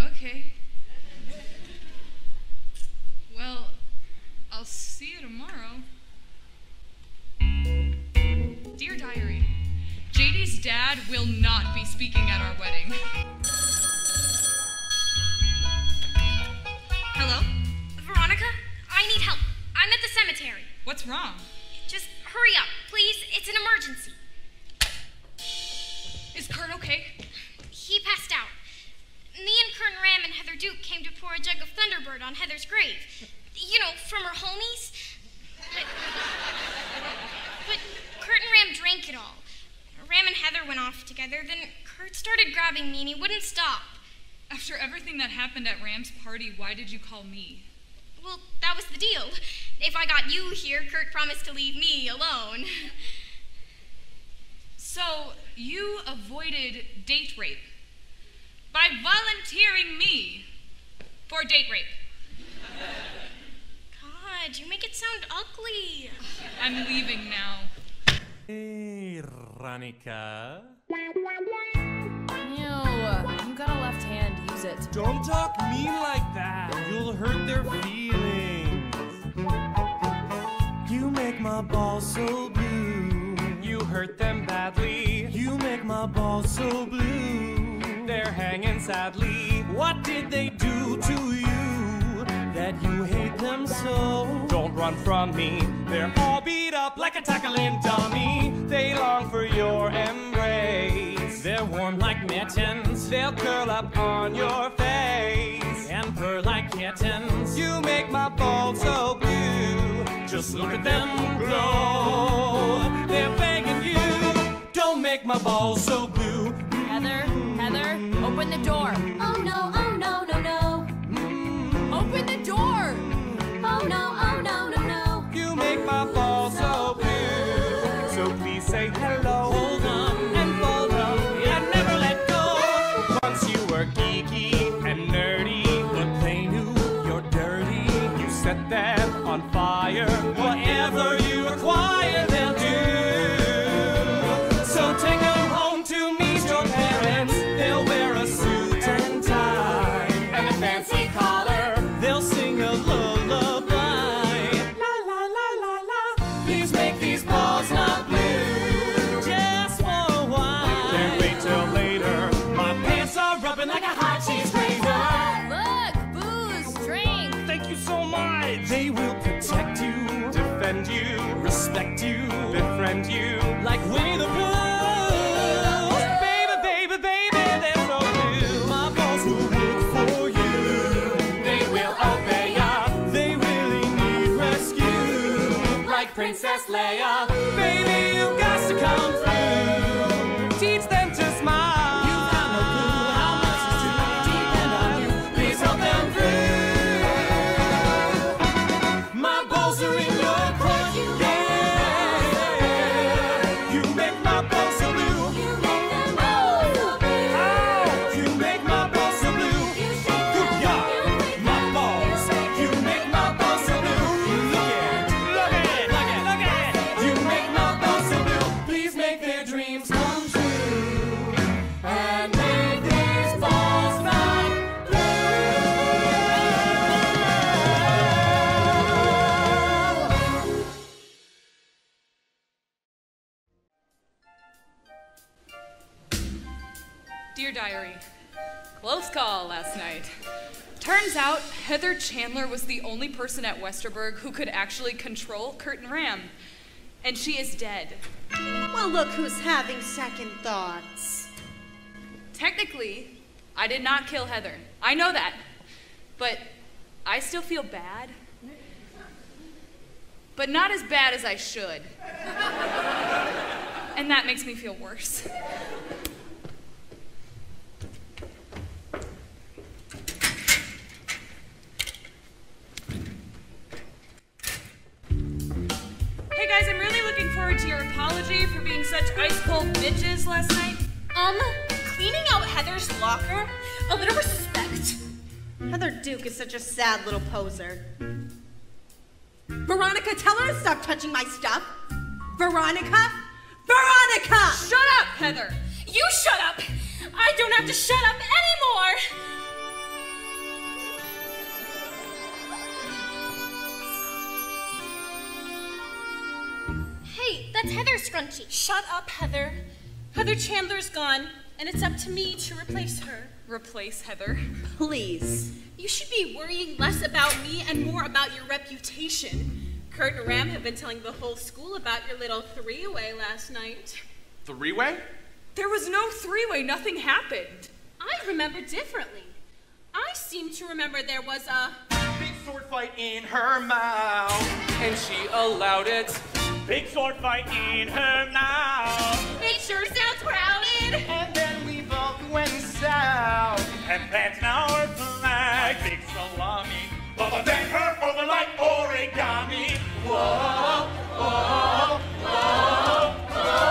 Okay. Well, I'll see you tomorrow. Dear Diary, JD's dad will not be speaking at our wedding. Hello? Veronica? I need help. I'm at the cemetery. What's wrong? Just hurry up, please. It's an emergency. Is Kurt okay? He passed out. Me and Kurt and Ram and Heather Duke came to pour a jug of Thunderbird on Heather's grave. You know, from her homies. But Kurt and Ram drank it all. Ram and Heather went off together, then Kurt started grabbing me and he wouldn't stop. After everything that happened at Ram's party, why did you call me? Well, that was the deal. If I got you here, Kurt promised to leave me alone. So, you avoided date rape by volunteering me for date rape. God, you make it sound ugly. I'm leaving now. Hey, Veronica. You got a left hand, use it. Don't talk mean like that. You'll hurt their feelings. You make my balls so blue. You hurt them badly. You make my balls so blue. They're hanging sadly. What did they do to you that you hate them so? Don't run from me. They're all beat up like a tackling dummy. They long for your embrace. They're warm like mittens. They'll curl up on your face and purr like kittens. You make my balls so blue. Just look at them glow. They're begging you, don't make my balls so blue. Heather, open the door. Oh no, oh no, no, no. Open the door. Oh no, oh no, no, no. You make my balls so blue. So please say hello. Hold on and fold up and never let go. Once you were geeky and nerdy, but they knew you're dirty. You set them on fire. Whatever you acquire, they'll do. So take them home to meet your parents. They'll wear a suit and tie and a fancy collar. They'll sing a lullaby. La la la la la. Please make these balls not blue. Just for a while. Can't wait till later. My pants are rubbing like a hot cheese grater. Look, booze, drink. Thank you so much. They will protect you, defend you, respect you, befriend you like Winnie the Pooh. Baby, baby, baby, they're so blue. My balls will work for you. They will obey ya. They really need rescue. Like Princess Leia. Baby, you got to come through. Teach them to smile. You have no clue how much is to depend on you. Please help them through. My balls are in your court. Yeah. You make my balls so blue. You make them all so blue. Oh, you make my balls so blue. Good God, my balls. You make my balls so blue. Look at it, look at it, look at it, look at it. You make my balls so blue. Please make their dreams come true. And make these balls not Dear Diary, close call last night. Turns out Heather Chandler was the only person at Westerberg who could actually control Kurt and Ram. And she is dead. Well, look who's having second thoughts. Technically, I did not kill Heather. I know that. But I still feel bad. But not as bad as I should. And that makes me feel worse. Hey guys, I'm really looking forward to your apology for being such ice-cold bitches last night. Cleaning out Heather's locker? A little respect. Heather Duke is such a sad little poser. Veronica, tell her to stop touching my stuff. Veronica? Veronica! Shut up, Heather! You shut up! I don't have to shut up anymore! Hey, that's Heather's scrunchie. Shut up, Heather. Heather Chandler's gone, and it's up to me to replace her. Replace Heather? Please. You should be worrying less about me and more about your reputation. Kurt and Ram have been telling the whole school about your little three-way last night. Three-way? There was no three-way, nothing happened. I remember differently. I seem to remember there was a big sword fight in her mouth, and she allowed it. Big sword fight in her mouth. It sure sounds crowded. And then we both went south and planted our flag. Big salami, Bubba bent her over like origami. Whoa, whoa, whoa, whoa.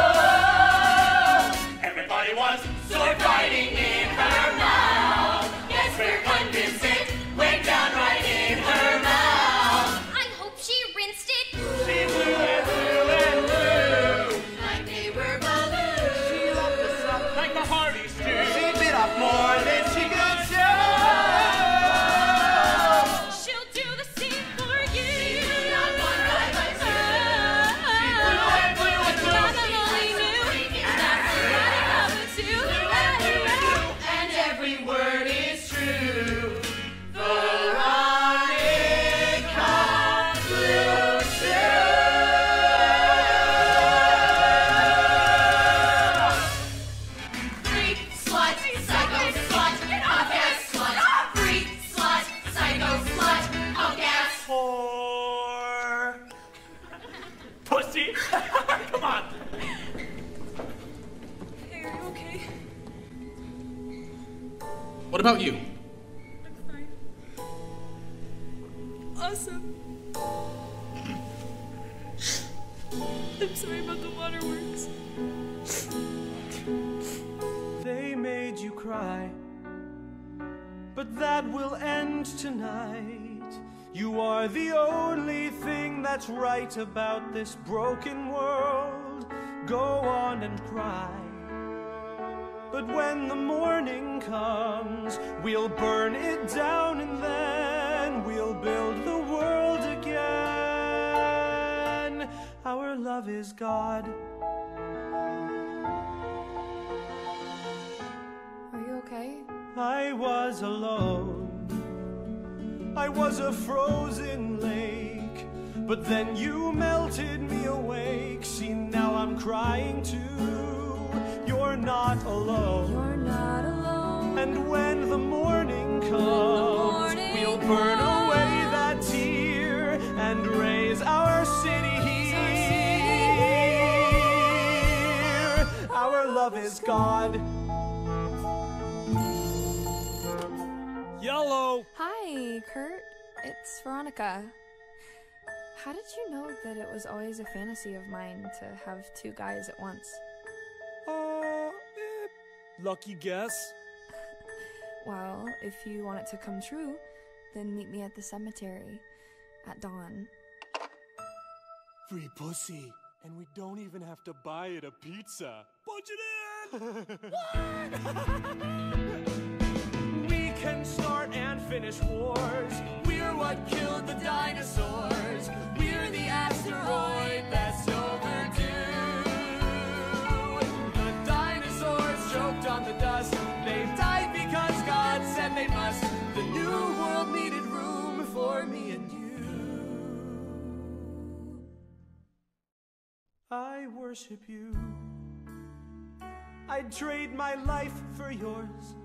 Everybody was sword fighting in her mouth. Yes, we're convinced it went down right in her mouth. I hope she rinsed it. She blew and blew and blew like they were balloons. She left us up like the Hardys do. She bit off more than she could chew. She'll do the same. What about you? Awesome. I'm sorry about the waterworks. They made you cry, but that will end tonight. You are the only thing that's right about this broken world. Go on and cry. But when the morning comes, we'll burn it down and then we'll build the world again. Our love is God. Are you okay? I was alone. I was a frozen lake, but then you melted me awake. See, now I'm crying too. You're not alone. You're not alone. And when the morning comes, we'll burn away that tear and raise our city here. Our love is God. Yellow. Hi, Kurt. It's Veronica. How did you know that it was always a fantasy of mine to have two guys at once? Lucky guess. Well, if you want it to come true, then meet me at the cemetery at dawn. Free pussy. And we don't even have to buy it a pizza. Punch it in! We can start and finish wars. We're what killed the dinosaurs. We're the asteroid that's overdue. The dinosaurs choked on the dust. They died because God said they must. The new world needed room for me and you. I worship you. I'd trade my life for yours.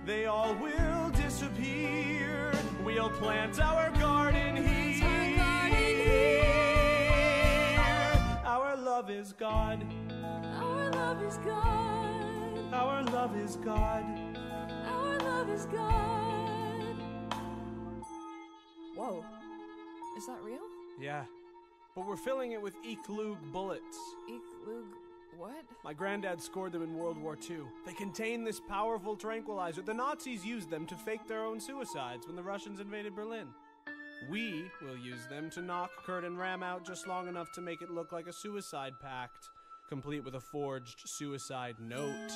They all will disappear. We'll plant our garden here. Our love is God. Our love is God. Our love is God. Our love is God. Whoa. Is that real? Yeah. But we're filling it with Eklug bullets. Eklug what? My granddad scored them in World War II. They contain this powerful tranquilizer. The Nazis used them to fake their own suicides when the Russians invaded Berlin. We will use them to knock Kurt and Ram out just long enough to make it look like a suicide pact, complete with a forged suicide note.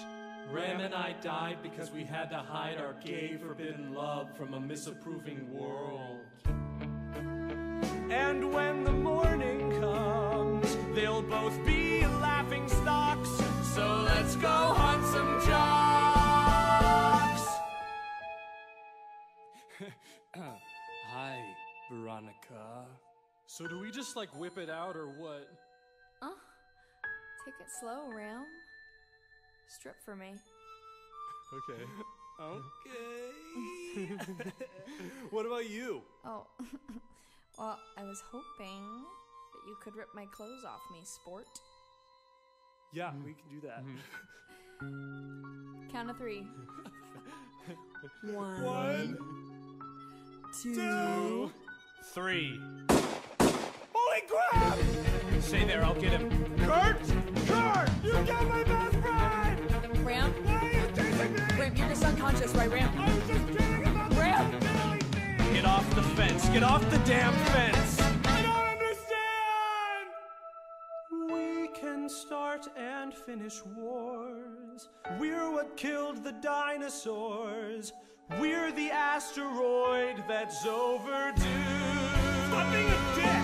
Ram and I died because we had to hide our gay forbidden love from a misapproving world. And when the morning comes, they'll both be laughing stocks. So let's go hunt some jocks. Hi, Veronica. So do we just like whip it out or what? Take it slow, Ram. Strip for me. Okay. Okay. What about you? Oh. Well, I was hoping that you could rip my clothes off me, sport. Yeah, we can do that. Count of 3. 1, 2, 3. Holy crap! Stay there, I'll get him. Kurt! Kurt! You got my best friend! Ram? Why are you chasing me? Ram, you're just unconscious, right, Ram? I was just kidding about Ram! Get off the fence! Get off the damn fence! I don't understand! We can start and finish wars. We're what killed the dinosaurs. We're the asteroid that's overdue. Stop being a dick!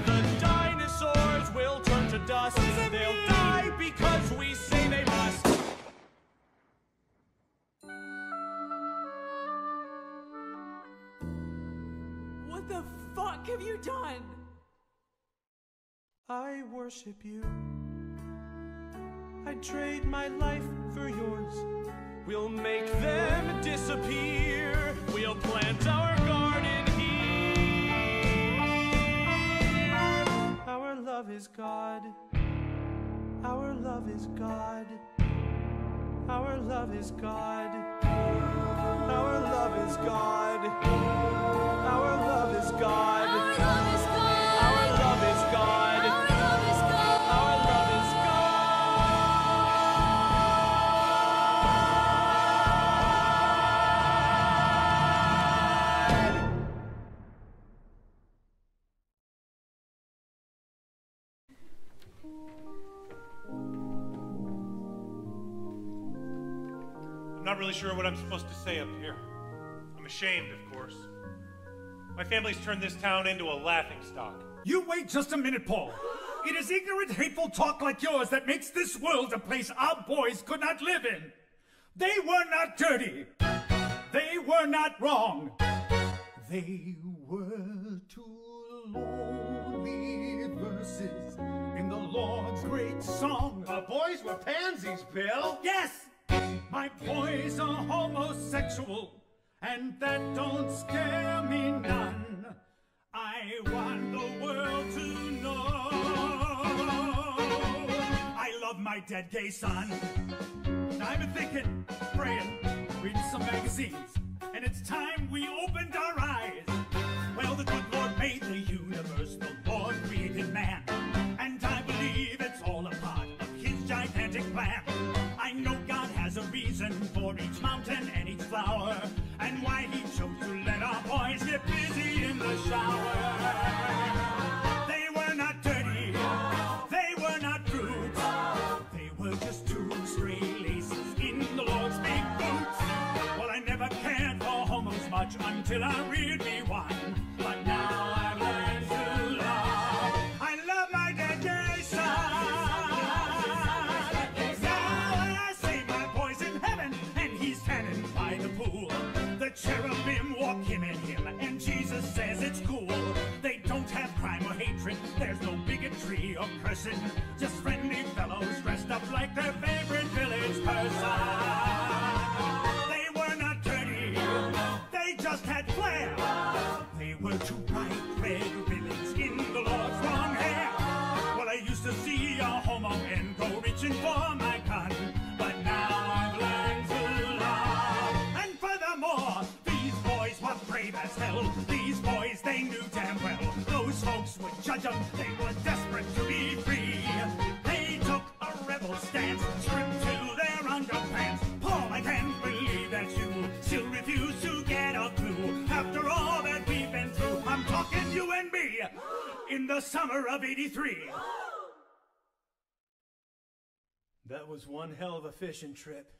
The dinosaurs will turn to dust. They'll die because we say they must. What the fuck have you done? I worship you. I'd trade my life for yours. We'll make them disappear. We'll plant our garden here. Our love is God. Our love is God. Our love is God. Our love is God. Our love is God. Our love is God. Our love is God. Our love is God. Our love is I'm not really sure what I'm supposed to say up here. I'm ashamed, of course. My family's turned this town into a laughingstock. You wait just a minute, Paul. It is ignorant, hateful talk like yours that makes this world a place our boys could not live in. They were not dirty. They were not wrong. They were two lonely verses in the Lord's great song. Our boys were pansies, Bill. Yes! My boys are homosexual, and that don't scare me none. I want the world to know I love my dead gay son. I've been thinking, praying, reading some magazines, and it's time we opened our eyes. Well, the good Lord made the universe, the Lord created man, and I believe it's all a part of his gigantic plan. I know God has a reason for each mountain and each flower, and why he chose to let our boys get busy in the shower. They were not dirty, they were not brutes, they were just two stray laces in the Lord's big boots. Well, I never cared for homos much until I reared me one, but now I've learned to love. I love my dead gay son. By the pool, the cherubim walk him and him, and Jesus says it's cool. They don't have crime or hatred, there's no bigotry or cursing, just friendly fellows dressed up like their favorite village person. They were not dirty, they just had flair. They were two bright red ribbons in the Lord's long hair. Well, I used to see a homo and go reaching for my gun, but now I've learned to these boys were brave as hell. These boys, they knew damn well those folks would judge them. They were desperate to be free. They took a rebel stance, stripped to their underpants. Paul, I can't believe that you still refuse to get a clue. After all that we've been through, I'm talking you and me in the summer of '83. That was one hell of a fishing trip.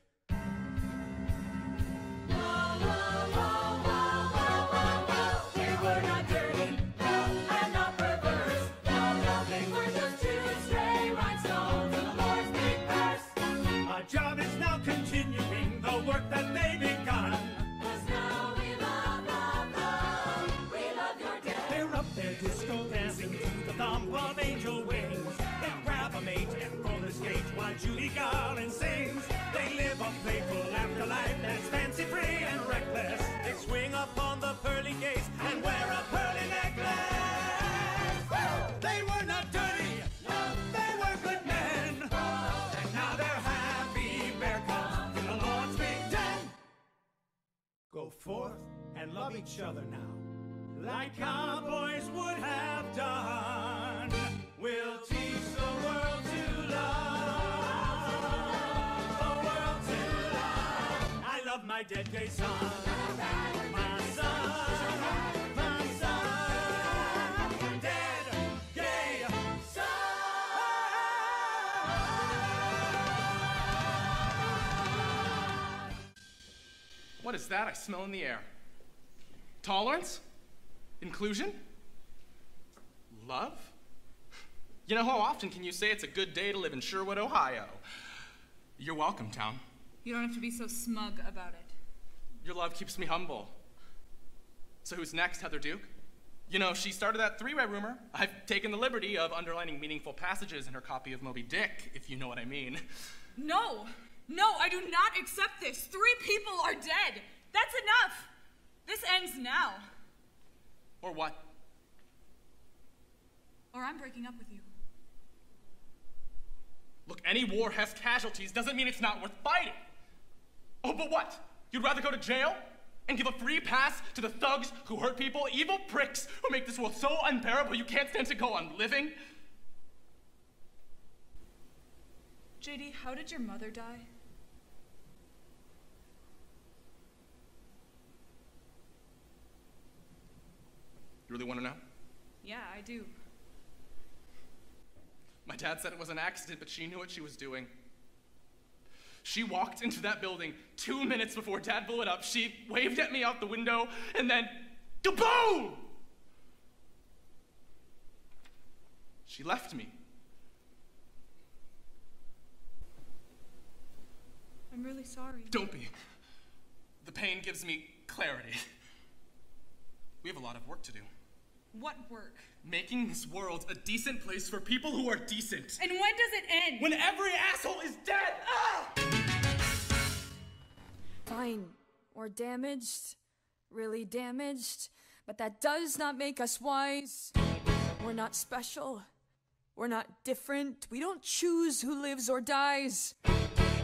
They were not dirty, and not perverse. They were just two stray rhinestones in the Lord's big purse. Our job is now continuing the work that they begun. 'Cause now we love your dead. They're up there disco dancing to the thump of angel wings. They grab a mate and roller skate while Judy Garland sings. They live a playful afterlife that's fancy-free and reckless. They swing up on the pearly gates and wear a pearly necklace. They were not dirty, they were good men. And now they're happy bear cubs in the Lord's big den. Go forth and love each other now. Like cowboys would have done. We'll teach the world to love. The world to love. I love my dead gay son. My son. My son. Dead gay son. What is that I smell in the air? Tolerance? Inclusion? Love? You know, how often can you say it's a good day to live in Sherwood, Ohio? You're welcome, town. You don't have to be so smug about it. Your love keeps me humble. So who's next, Heather Duke? You know, she started that three-way rumor. I've taken the liberty of underlining meaningful passages in her copy of Moby Dick, if you know what I mean. No, I do not accept this. 3 people are dead. That's enough. This ends now. Or what? Or I'm breaking up with you. Look, any war has casualties doesn't mean it's not worth fighting. Oh, but what? You'd rather go to jail? And give a free pass to the thugs who hurt people, evil pricks who make this world so unbearable you can't stand to go on living? JD, how did your mother die? You really want to know? Yeah, I do. My dad said it was an accident, but she knew what she was doing. She walked into that building 2 minutes before Dad blew it up. She waved at me out the window, and then, kaboom! She left me. I'm really sorry. Don't be. The pain gives me clarity. We have a lot of work to do. What work? Making this world a decent place for people who are decent. And when does it end? When every asshole is dead! Ah! Fine. We're damaged. Really damaged. But that does not make us wise. We're not special. We're not different. We don't choose who lives or dies.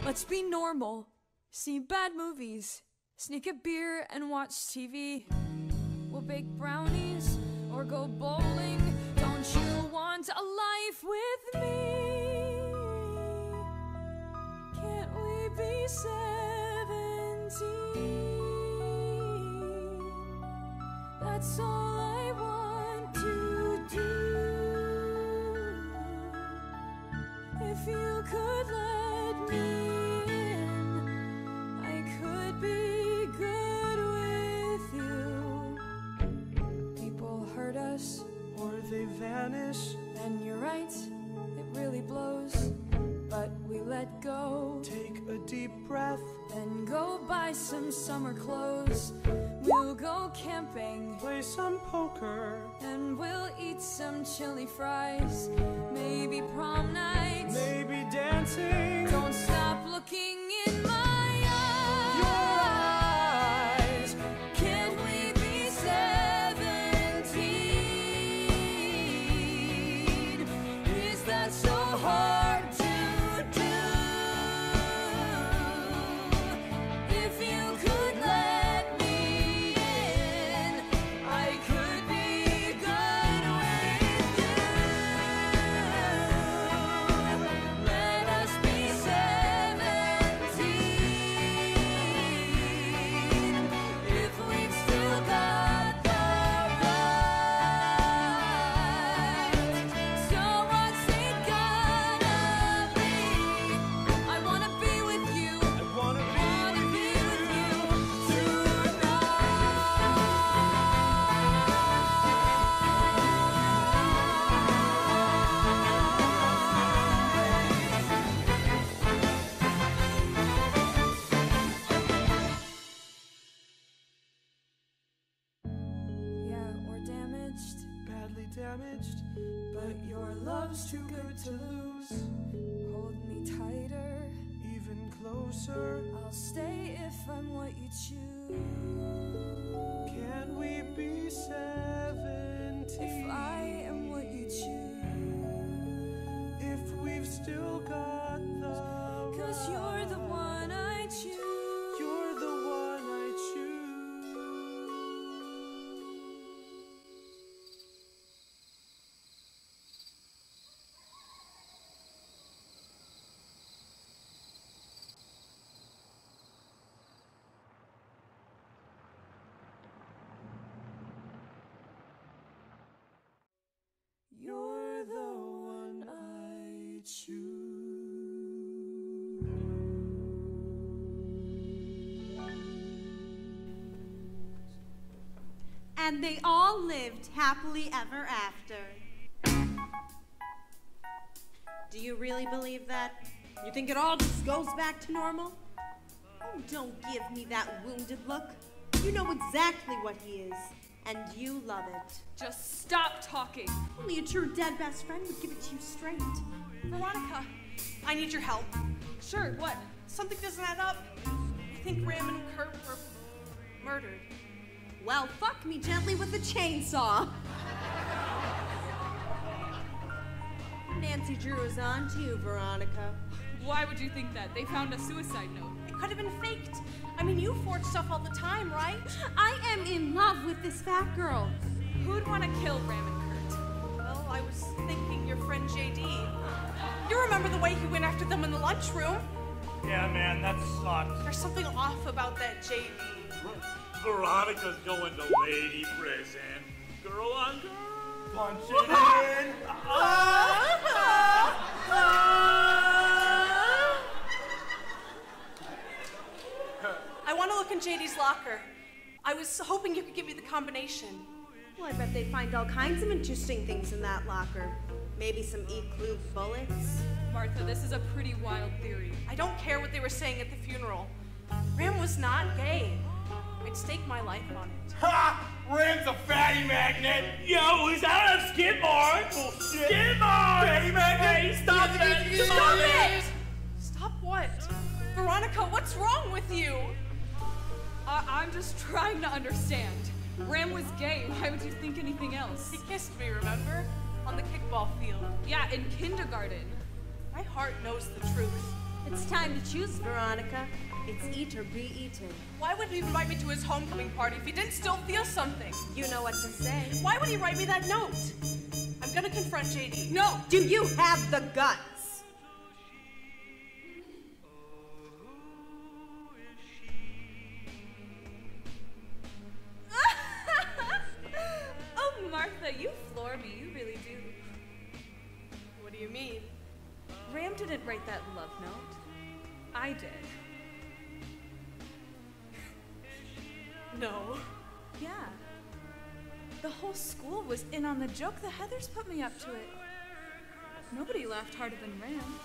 Let's be normal. See bad movies. Sneak a beer and watch TV. We'll bake brownies or go bowling. Don't you want a life with me? Can't we be 17? That's all I want to do. If you could let me in, I could be good with you. People hurt us, or they vanish. And you're right, it really blows. But we let go. Take a deep breath. Then go buy some summer clothes. We'll go camping. Play some poker. And we'll eat some chili fries. Maybe prom night. Maybe dancing. Don't stop looking in my eyes. Your eyes. Can't we be 17? Is that so hard to do? If you could let me in, I could be good with you. Let us be 17. If we've still got the right. So what's it gonna be? I wanna be with you. I wanna be with you Yeah, we're damaged, badly damaged. but your love's too good to lose. Hold me tighter, Even closer. I'll stay if I'm what you choose. Can we be 17? If I am what you choose. If we've still got the 'Cause you're the one I choose. You're the one I choose. You're the one I And they all lived happily ever after. Do you really believe that? You think it all just goes back to normal? Oh, don't give me that wounded look. You know exactly what he is, and you love it. Just stop talking. Only a true dead best friend would give it to you straight. Veronica, I need your help. Sure, what? Something doesn't add up. I think Ram and Kurt were murdered. Well, fuck me gently with a chainsaw. Nancy Drew is on to you, Veronica. Why would you think that? They found a suicide note. It could have been faked. I mean, you forge stuff all the time, right? I am in love with this fat girl. Who'd want to kill Ram and Kurt? Well, I was thinking your friend JD. You remember the way he went after them in the lunchroom? Yeah, man, that sucked. There's something off about that JD. Veronica's going to lady prison. Girl on girl. Punch it in. I want to look in JD's locker. I was hoping you could give me the combination. Well, I bet they find all kinds of interesting things in that locker. Maybe some E-clue bullets. Martha, this is a pretty wild theory. I don't care what they were saying at the funeral. Ram was not gay. I'd stake my life on it. Ha! Ram's a fatty magnet. Yo, is that a skid mark? Skid mark! Fatty magnet! Hey, stop that! Stop it! Stop what? Veronica, what's wrong with you? I'm just trying to understand. Ram was gay. Why would you think anything else? He kissed me, remember? On the kickball field. Yeah, in kindergarten. My heart knows the truth. It's time to choose, Veronica. It's eat or be eaten. Why would he invite me to his homecoming party if he didn't still feel something? You know what to say. Why would he write me that note? I'm gonna confront JD. No! Do you have the guts? Oh, Martha, you floor me. You really do. What do you mean? Ram didn't write that love note. I did. No. Yeah. The whole school was in on the joke. The Heathers put me up to it. Nobody laughed harder than Ram.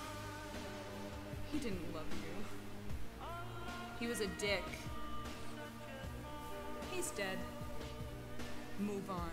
He didn't love you. He was a dick. He's dead. Move on.